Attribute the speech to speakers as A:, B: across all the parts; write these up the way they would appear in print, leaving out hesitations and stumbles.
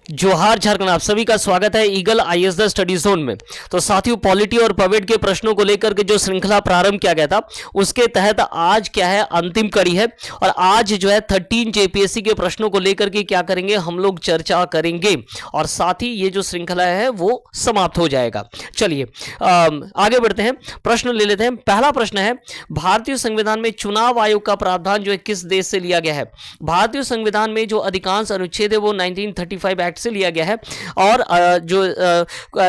A: जोहार झारखंड, आप सभी का स्वागत है eagle IAS the study zone में। तो साथियों, पॉलिटी और पवेट के प्रश्नों को लेकर के जो श्रृंखला प्रारंभ किया गया था उसके तहत आज क्या है, अंतिम कड़ी है। और आज जो है 13 जेपीएससी के प्रश्नों को लेकर के क्या करेंगे, हम लोग चर्चा करेंगे और साथ ही ये जो श्रृंखला है वो समाप्त हो जाएगा। चलिए आगे बढ़ते हैं, प्रश्न ले लेते हैं। पहला प्रश्न है, भारतीय संविधान में चुनाव आयोग का प्रावधान जो है किस देश से लिया गया है? भारतीय संविधान में जो अधिकांश अनुच्छेद है वो 1935 एक्ट से लिया गया है और जो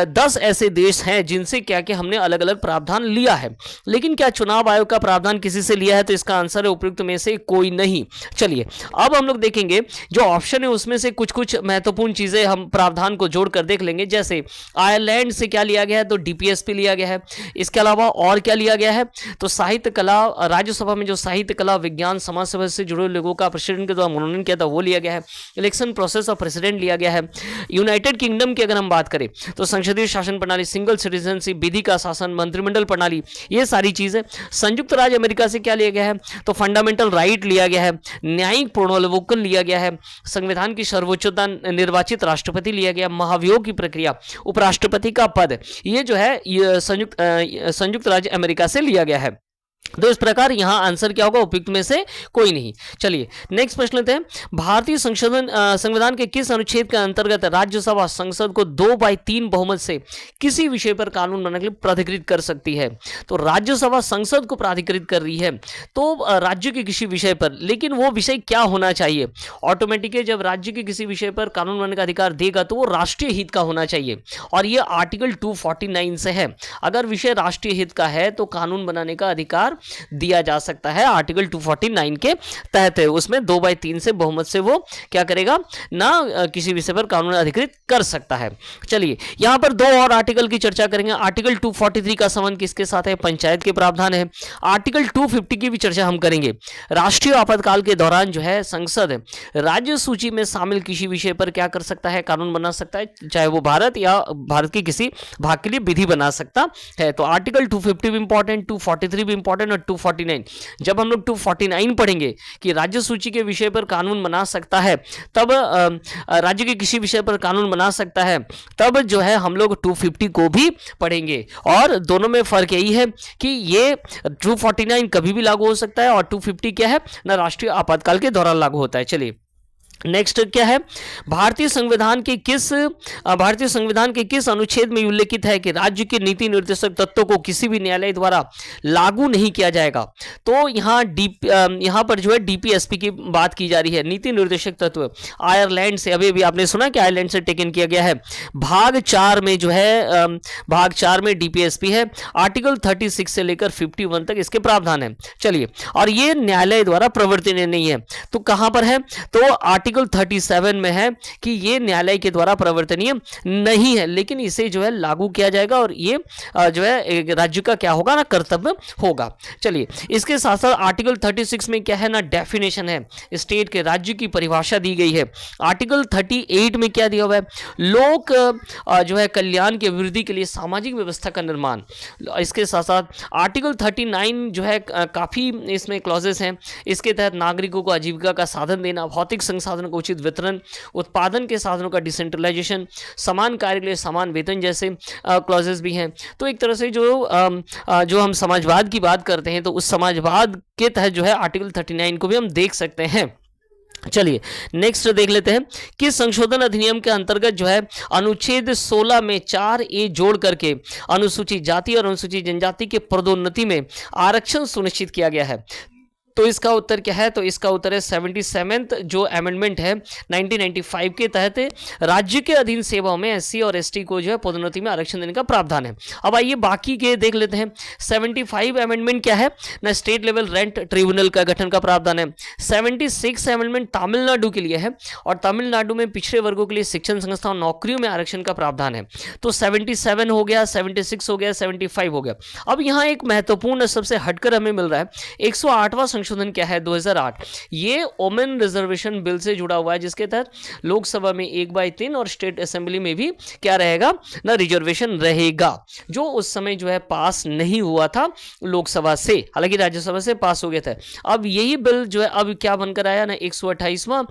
A: 10 ऐसे देश हैं जिनसे क्या कि हमने अलग अलग प्रावधान लिया है। लेकिन क्या चुनाव आयोग का प्रावधान किसी से लिया है? तो इसका आंसर है उपयुक्त में से कोई नहीं। चलिए अब हम लोग देखेंगे जो ऑप्शन है उसमें से कुछ कुछ महत्वपूर्ण चीजें हम प्रावधान को जोड़कर देख लेंगे। जैसे आयरलैंड से क्या लिया गया है? तो डीपीएसपी लिया गया है। इसके अलावा और क्या लिया गया है? तो साहित्य कला, राज्यसभा में जो साहित्य कला विज्ञान समाज सेवा से जुड़े लोगों का प्रेसिडेंट के द्वारा मनोनयन किया था वो लिया गया है। इलेक्शन प्रोसेस ऑफ प्रेसिडेंट लिया गया है। यूनाइटेड किंगडम की अगर हम बात करें तो संसदीय शासन प्रणाली, सिंगल सिटीजनशिप, विधि का शासन, मंत्रिमंडल प्रणाली, ये सारी चीजें। संयुक्त राज्य अमेरिका से क्या लिया गया है? तो फंडामेंटल राइट लिया गया है। न्यायिक पुनरावलोकन लिया गया है। संविधान की सर्वोच्चता निर्वाचित राष्ट्रपति लिया गया। महाभियोग की प्रक्रिया, उपराष्ट्रपति का पद, ये जो है संयुक्त राज्य अमेरिका से लिया गया है। तो इस प्रकार यहां आंसर क्या होगा? उपयुक्त में से कोई नहीं। चलिए नेक्स्ट प्रश्न लेते हैं। भारतीय संविधान के किस अनुच्छेद के अंतर्गत राज्यसभा संसद को 2/3 बहुमत से किसी विषय पर कानून बनाने के लिए प्राधिकृत कर सकती है? तो राज्यसभा संसद को प्राधिकृत कर रही है तो राज्य के किसी विषय पर, लेकिन वो विषय क्या होना चाहिए? ऑटोमेटिकली जब राज्य के किसी विषय पर कानून बनाने का अधिकार देगा तो वो राष्ट्रीय हित का होना चाहिए और ये आर्टिकल 249 से है। अगर विषय राष्ट्रीय हित का है तो कानून बनाने का अधिकार दिया जा सकता है, आर्टिकल 249 के तहत है। उसमें 2/3 से बहुमत से वो क्या करेगा ना, किसी विषय पर कानून अधिकृत कर सकता है। चलिए यहां पर दो और आर्टिकल की चर्चा करेंगे। आर्टिकल 243 का संबंध किसके साथ है? पंचायत के प्रावधान है। आर्टिकल 250 की भी चर्चा हम करेंगे। राष्ट्रीय आपातकाल के दौरान जो है संसद राज्य सूची में शामिल किसी विषय पर क्या कर सकता है? कानून बना सकता है, चाहे वो भारत या भारत के किसी भाग के लिए विधि बना सकता है। तो आर्टिकल 250 भी इंपॉर्टेंट, 243 भी इंपॉर्टेंट और 249। जब हम लोग 249 पढ़ेंगे कि राज्य सूची के विषय पर कानून बना सकता है, तब राज्य के किसी विषय पर कानून बना सकता है, तब जो है हम लोग 250 को भी पढ़ेंगे। और दोनों में फर्क यही है कि ये 249 कभी भी लागू हो सकता है और 250 क्या है ना, राष्ट्रीय आपातकाल के दौरान लागू होता है। चलिए नेक्स्ट क्या है, भारतीय संविधान के किस अनुच्छेद में उल्लेखित है कि राज्य के नीति निर्देशक तत्वों को किसी भी न्यायालय द्वारा लागू नहीं किया जाएगा? तो यहाँ पर जो है डीपीएसपी की बात की जा रही है। नीति निर्देशक तत्व आयरलैंड से, अभी भी आपने सुना कि आयरलैंड से टेकन किया गया है। भाग 4 में जो है भाग 4 में डीपीएसपी है। आर्टिकल 36 से लेकर 51 तक इसके प्रावधान है। चलिए, और ये न्यायालय द्वारा प्रवर्तनीय नहीं है। तो कहां पर है? तो आर्टिकल 37 में है कि ये न्यायालय के द्वारा प्रवर्तनीय नहीं है, लेकिन इसे जो है लागू किया जाएगा और ये जो है राज्य का क्या होगा ना, कर्तव्य होगा। चलिए इसके साथ साथ आर्टिकल 36 में क्या है ना, डेफिनेशन है, स्टेट के राज्य की परिभाषा दी गई है। आर्टिकल 38 में क्या दिया हुआ है? लोक जो है कल्याण की अभिवृद्धि के लिए सामाजिक व्यवस्था का निर्माण। इसके साथ साथ आर्टिकल 39 जो है काफी इसमें क्लॉजेस हैं। इसके तहत नागरिकों को आजीविका का साधन देना, भौतिक संसाधन का उचित वितरण, उत्पादन के साधनों का डिसेंट्रलाइजेशन, समान कार्य के लिए समान वेतन जैसे क्लॉजेस भी हैं। तो एक तरह से जो हम समाजवाद की बात करते हैं तो उस समाजवाद के तहत जो है आर्टिकल 39 को भी हम देख सकते हैं। चलिए नेक्स्ट देख लेते हैं कि संशोधन अधिनियम के अंतर्गत जो है अनुच्छेद 16 में 4A जोड़ करके अनुसूचित जाति और अनुसूचित जनजाति के पदोन्नति में आरक्षण सुनिश्चित किया गया है। तो इसका उत्तर क्या है? तो इसका उत्तर है 77th जो अमेंडमेंट है 1995 के तहत राज्य के अधीन सेवाओं में एससी और एसटी को जो है पदोन्नति में आरक्षण देने का प्रावधान है। अब आइए बाकी के देख लेते हैं। 75 अमेंडमेंट क्या है ना, स्टेट लेवल रेंट ट्रिब्यूनल का गठन का प्रावधान है। 76 अमेंडमेंट तमिलनाडु के लिए है और तमिलनाडु में पिछड़े वर्गों के लिए शिक्षण संस्थाओं नौकरियों में आरक्षण का प्रावधान है। तो 77 हो गया, 76 हो गया, 75 हो गया। अब यहाँ एक महत्वपूर्ण सबसे हटकर हमें मिल रहा है 108वां संशोधन क्या है 2008, ये वोमेन रिजर्वेशन बिल से जुड़ा हुआ है, जिसके तहत लोकसभा में 1/3 और स्टेट असेंबली में भी क्या रहेगा ना, रिजर्वेशन रहेगा, जो उस समय जो है पास नहीं हुआ था लोकसभा से, हालांकि राज्यसभा से पास हो गया था। अब यही बिल जो है अब क्या बनकर आया ना, 128वां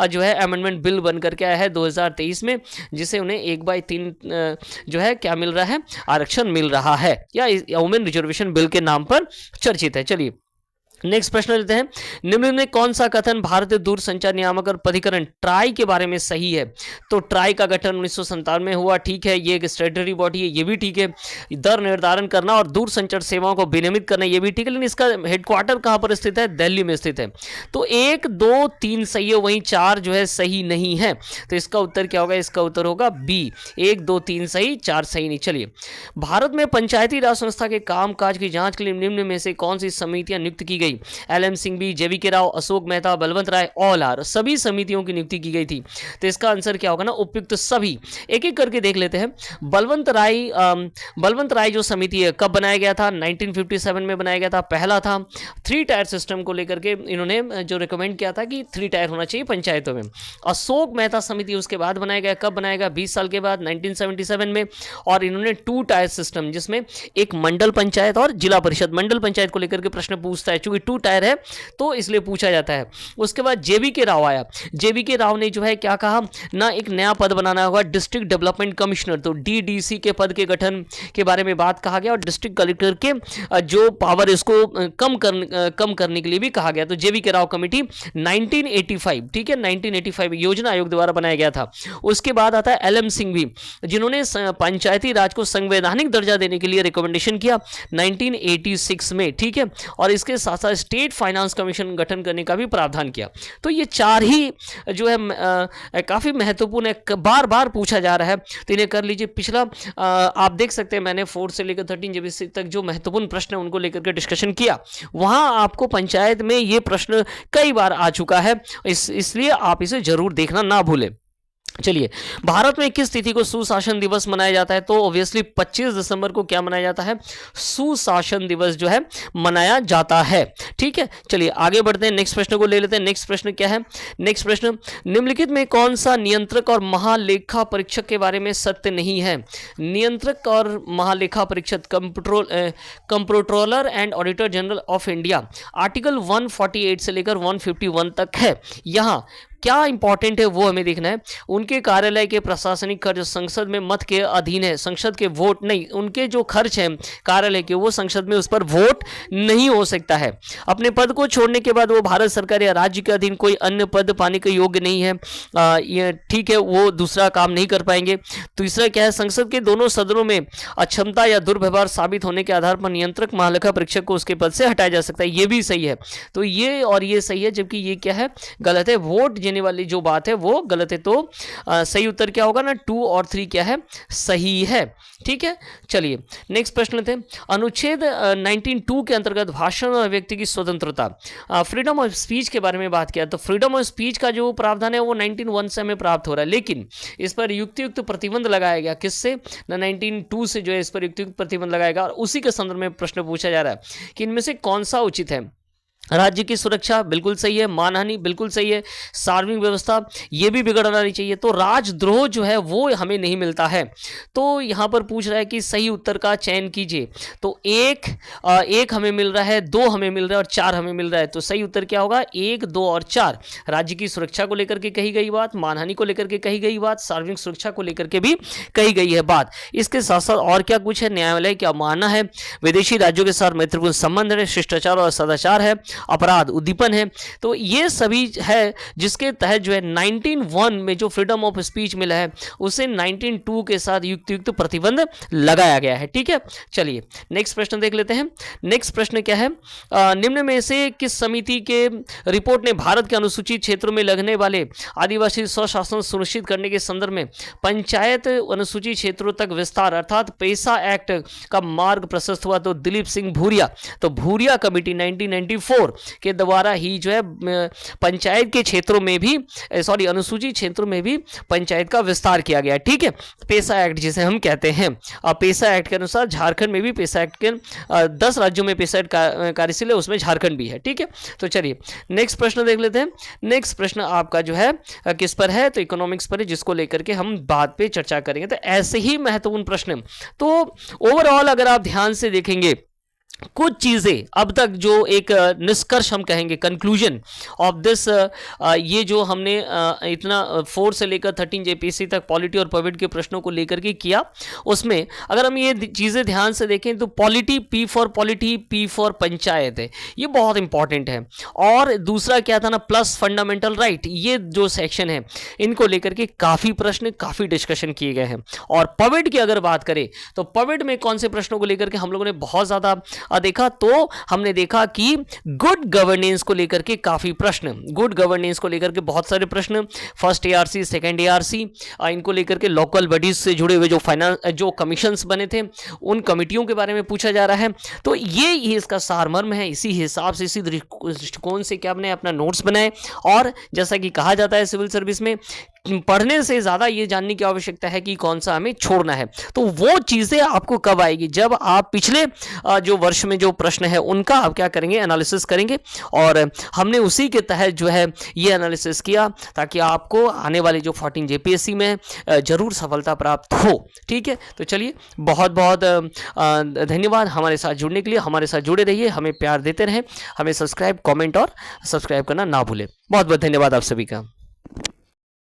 A: जो है अमेंडमेंट बिल बनकर के आया है 2023 में, जिसे उन्हें 1/3 जो है क्या मिल रहा है, आरक्षण मिल रहा है, या वुमेन रिजर्वेशन बिल के नाम पर चर्चित है। चलिए नेक्स्ट प्रश्न लेते हैं, निम्न में कौन सा कथन भारतीय दूरसंचार नियामक और प्राधिकरण ट्राई के बारे में सही है? तो ट्राई का गठन 1997 में हुआ, ठीक है, ये एक स्टैट्यूटरी बॉडी है, ये भी ठीक है, दर निर्धारण करना और दूरसंचार सेवाओं को विनियमित करना, ये भी ठीक है, लेकिन इसका हेडक्वार्टर कहां पर स्थित है? दिल्ली में स्थित है। तो 1, 2, 3 सही है, वहीं 4 जो है सही नहीं है, तो इसका उत्तर क्या होगा? इसका उत्तर होगा बी, 1, 2, 3 सही, 4 सही नहीं। चलिए, भारत में पंचायती राज संस्था के कामकाज की जांच के लिए निम्न में से कौन सी समितियां नियुक्त की गई? LM Singhvi, JVK Rao, Ashok Mehta, Balwant Rai, all are, सभी समितियों की नियुक्ति की गई थी। तो इसका आंसर क्या होगा ना, उपयुक्त सभी। एक एक करके देख लेते हैं। बलवंत राय जो समिति है कब बनाया गया था? 1957 में बनाया गया था, पहला था। 3 टायर सिस्टम को लेकर के इन्होंने जो रिकमेंड किया था कि 3 टायर होना चाहिए पंचायतों में। अशोक मेहता समिति उसके बाद बनाया गया, कब बनाया गया? 20 साल के बाद, 1977 में। और इन्होंने 2 टायर सिस्टम, जिसमें एक मंडल पंचायत और जिला परिषद, मंडल पंचायत को लेकर के प्रश्न पूछता है, चूंकि 2 टायर है तो इसलिए पूछा जाता है। उसके बाद JVK राव आया। JVK राव ने जो है क्या कहा ना, एक नया पद बनाना होगा, डिस्ट्रिक्ट डेवलपमेंट कमिश्नर, तो DDC के पद के गठन के बारे में बात कहा गया, और डिस्ट्रिक्ट कलेक्टर के जो पावर इसको कम करने के लिए भी कहा गया। तो JVK राव कमेटी 1985, ठीक है, 1985 योजना आयोग द्वारा बनाया गया था। उसके बाद आता है LM सिंघवी, जिन्होंने पंचायती राज को संवैधानिक दर्जा देने के लिए रिकमेंडेशन किया 1986 में, ठीक है, और इसके साथ साथ स्टेट फाइनेंस कमीशन गठन करने का भी प्रावधान किया। तो ये 4 ही जो है काफी महत्वपूर्ण है, बार बार पूछा जा रहा है, तो इन्हें कर लीजिए। पिछला आप देख सकते हैं, मैंने 4 से लेकर 13 JBC तक जो महत्वपूर्ण प्रश्न है उनको लेकर के डिस्कशन किया, वहां आपको पंचायत में ये प्रश्न कई बार आ चुका है, इसलिए आप इसे जरूर देखना ना भूलें। चलिए, भारत में किस तिथि को सुशासन दिवस मनाया जाता है? तो ऑब्वियसली 25 दिसंबर को क्या मनाया जाता है? सुशासन दिवस जो है मनाया जाता है, ठीक है। चलिए आगे बढ़ते हैं, नेक्स्ट प्रश्न को ले लेते हैं। नेक्स्ट प्रश्न क्या है? नेक्स्ट प्रश्न, निम्नलिखित में कौन सा नियंत्रक और महालेखा परीक्षक के बारे में सत्य नहीं है? नियंत्रक और महालेखा परीक्षक, comptroller and auditor general of India, article 148 से लेकर 151 तक है। यहाँ क्या इंपॉर्टेंट है वो हमें देखना है। उनके कार्यालय के प्रशासनिक खर्च संसद में मत के अधीन है, संसद के वोट नहीं, उनके जो खर्च हैं कार्यालय के वो संसद में उस पर वोट नहीं हो सकता है। अपने पद को छोड़ने के बाद वो भारत सरकार या राज्य के अधीन कोई अन्य पद पाने के योग्य नहीं है, ये ठीक है, वो दूसरा काम नहीं कर पाएंगे। तीसरा क्या है? संसद के दोनों सदनों में अक्षमता या दुर्व्यवहार साबित होने के आधार पर नियंत्रक महालेखा परीक्षक को उसके पद से हटाया जा सकता है, ये भी सही है। तो ये और ये सही है, जबकि ये क्या है? गलत है। वोट वाली जो बात है वो गलत है। तो सही उत्तर क्या होगा ना, 2 और 3 क्या है? सही है, ठीक है। चलिए नेक्स्ट प्रश्न लेते हैं। अनुच्छेद 19(2) के अंतर्गत भाषण और व्यक्ति की स्वतंत्रता, फ्रीडम ऑफ स्पीच के बारे में बात किया। तो फ्रीडम ऑफ स्पीच का जो प्रावधान है वो 19(1) से हमें प्राप्त हो रहा है, लेकिन इस पर युक्त प्रतिबंध लगाया गया, किससे? 19(2) से जो है इस पर युक्त प्रतिबंध लगाएगा, और उसी के संदर्भ में प्रश्न पूछा जा रहा है कि इनमें से कौन सा उचित है। राज्य की सुरक्षा बिल्कुल सही है, मानहानि बिल्कुल सही है, सार्वजनिक व्यवस्था ये भी बिगड़ना नहीं चाहिए, तो राजद्रोह जो है वो हमें नहीं मिलता है। तो यहाँ पर पूछ रहा है कि सही उत्तर का चयन कीजिए। तो एक हमें मिल रहा है, 2 हमें मिल रहा है और 4 हमें मिल रहा है। तो सही उत्तर क्या होगा? 1, 2 और 4। राज्य की सुरक्षा को लेकर के कही गई बात, मानहानि को लेकर के कही गई बात, सार्वजनिक सुरक्षा को लेकर के भी कही गई है बात। इसके साथ साथ और क्या कुछ है? न्यायालय क्या मानना है, विदेशी राज्यों के साथ मैत्रीपूर्ण संबंध है, शिष्टाचार और सदाचार है, अपराध उद्दीपन है। तो ये सभी है जिसके तहत जो है 19(1) में जो फ्रीडम ऑफ स्पीच मिला है उसे 19(2) के साथ युक्त प्रतिबंध लगाया गया है, ठीक है। चलिए नेक्स्ट प्रश्न देख लेते हैं। नेक्स्ट प्रश्न क्या है? निम्न में से किस समिति के रिपोर्ट ने भारत के अनुसूचित क्षेत्रों में लगने वाले आदिवासी स्वशासन सुनिश्चित करने के संदर्भ में पंचायत अनुसूचित क्षेत्रों तक विस्तार अर्थात पेसा एक्ट का मार्ग प्रशस्त हुआ? तो दिलीप सिंह भूरिया, तो भूरिया कमेटी 1994 4 के द्वारा ही जो है पंचायत के क्षेत्रों में भी अनुसूचित क्षेत्रों में भी पंचायत का विस्तार किया गया। ठीक है, पेसा एक्ट जिसे हम कहते हैं। पेसा एक्ट के अनुसार झारखंड में भी पेसा एक्ट के 10 राज्यों में पेसा एक्ट कार्यशील है, उसमें झारखंड भी है। ठीक है, तो चलिए नेक्स्ट प्रश्न देख लेते हैं। नेक्स्ट प्रश्न आपका जो है किस पर है, तो इकोनॉमिक्स पर है, जिसको लेकर के हम बाद पे चर्चा करेंगे। तो ऐसे ही महत्वपूर्ण प्रश्न। तो ओवरऑल अगर आप ध्यान से देखेंगे, कुछ चीजें अब तक जो एक निष्कर्ष हम कहेंगे, कंक्लूजन ऑफ दिस, ये जो हमने इतना 4 से लेकर 13 जेपीएससी तक पॉलिटी और पॉविट के प्रश्नों को लेकर के किया, उसमें अगर हम ये चीजें ध्यान से देखें तो polity, P for polity, P for panchayat है, ये बहुत इंपॉर्टेंट है। और दूसरा क्या था ना, प्लस फंडामेंटल राइट, ये जो सेक्शन है इनको लेकर के काफी प्रश्न, काफी डिस्कशन किए गए हैं। और पॉविट की अगर बात करें तो पॉविट में कौन से प्रश्नों को लेकर के हम लोगों ने बहुत ज्यादा देखा, तो हमने देखा कि गुड गवर्नेंस को लेकर के काफी प्रश्न, गुड गवर्नेंस को लेकर के बहुत सारे प्रश्न, फर्स्ट एआरसी, सेकंड एआरसी, इनको लेकर के लोकल बॉडीज से जुड़े हुए जो कमीशंस बने थे उन कमिटियों के बारे में पूछा जा रहा है। तो ये इसका सारमर्म है। इसी हिसाब से, इसी दृष्टिकोण से क्या हमने अपना नोट्स बनाए। और जैसा कि कहा जाता है सिविल सर्विस में, पढ़ने से ज्यादा ये जानने की आवश्यकता है कि कौन सा हमें छोड़ना है। तो वो चीजें आपको कब आएगी, जब आप पिछले जो वर्ष में जो प्रश्न है उनका आप क्या करेंगे, एनालिसिस करेंगे। और हमने उसी के तहत जो है ये एनालिसिस किया, ताकि आपको आने वाली जो 14 जेपीएससी में जरूर सफलता प्राप्त हो। ठीक है, तो चलिए बहुत बहुत धन्यवाद हमारे साथ जुड़ने के लिए। हमारे साथ जुड़े रहिए, हमें प्यार देते रहें, हमें सब्सक्राइब, कमेंट और सब्सक्राइब करना ना भूलें। बहुत बहुत धन्यवाद आप सभी का।